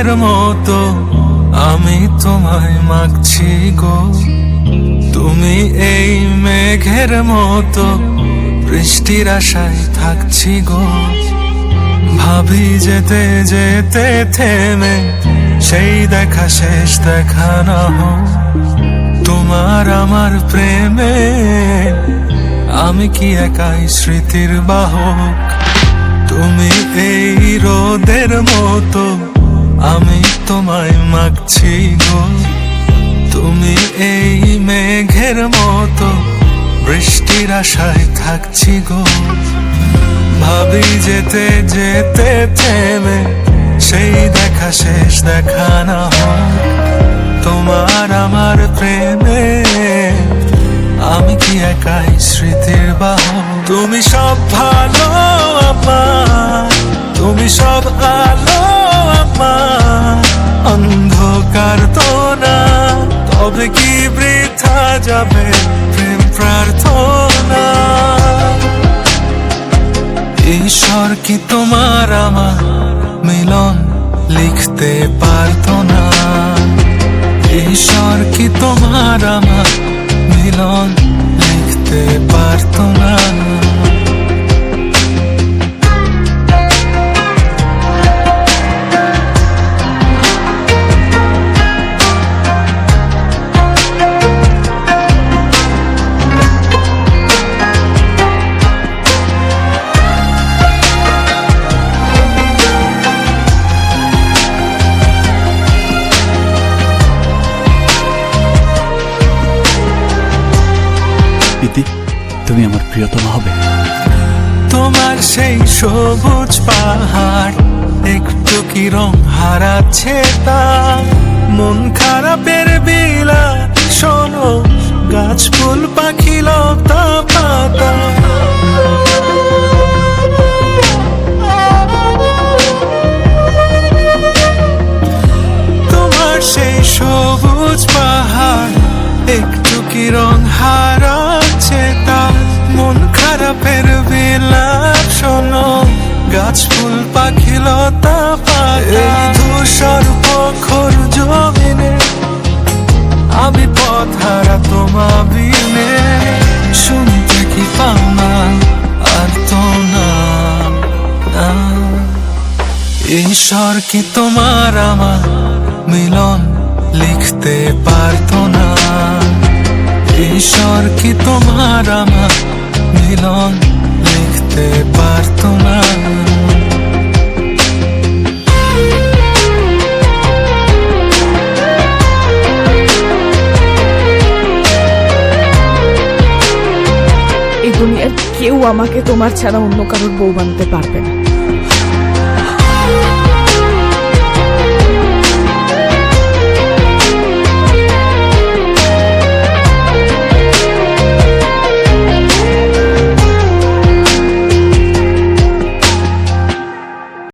রোদের মতো আমি তোমায় মাগছি গো, তুমি এই মেঘের মতো বৃষ্টির আশায় থাকছি গো। ভাবি যেতে যেতে থেমে সেই দেখা শেষ দেখা না হোক, তোমার আমার প্রেমে আমি কি একাই স্মৃতির বাহক। তুমি এই রোদের মতো আমি তোমায় মাগছি গো, তুমি এই মেঘের মতো বৃষ্টির আশায় থাকছি গো। ভাবি যেতে যেতে থেমে সেই দেখা শেষ দেখা না হোক, তোমার আমার প্রেমে আমি কি একাই স্মৃতির বাহক। তুমি সব ভালো আমার, তুমি সব আলো আমার, অন্ধকার তো না তবে কি বৃথা যাবে প্রেম প্রার্থনা। ঈশ্বর কি তোমার আমার মিলন লিখতে পারতো না, ঈশ্বর কি তোমার আমার মিলন লিখতে পারতো না। তুমি আমার প্রিয়তমা হবে। তোমার সেই সবুজ পাহাড় একটু কি রং হারাচ্ছে তা, মন খারাপের বিলা শোনো গাছ ফুল পাখি লতা পাতা। তোমার সেই সবুজ পাহাড় একটু কি রং হারাচ্ছে তা, মন খারাপের বিলাপ শোনো গাছ ফুল পাখি লতা পাতা। ধূসর প্রখর জমিনে আমি পথ হারা তোমা বিনে, শুনতে কি পাও না আর তো না। ঈশ্বর কি তোমার আমার মিলন লিখতে পারতো না, ঈশ্বর কি তোমার আমার মিলন লিখতে পারতো না। এই দুনিয়ার কেউ আমাকে তোমার ছাড়া অন্য কারোর বউ বানাতে পারবে না।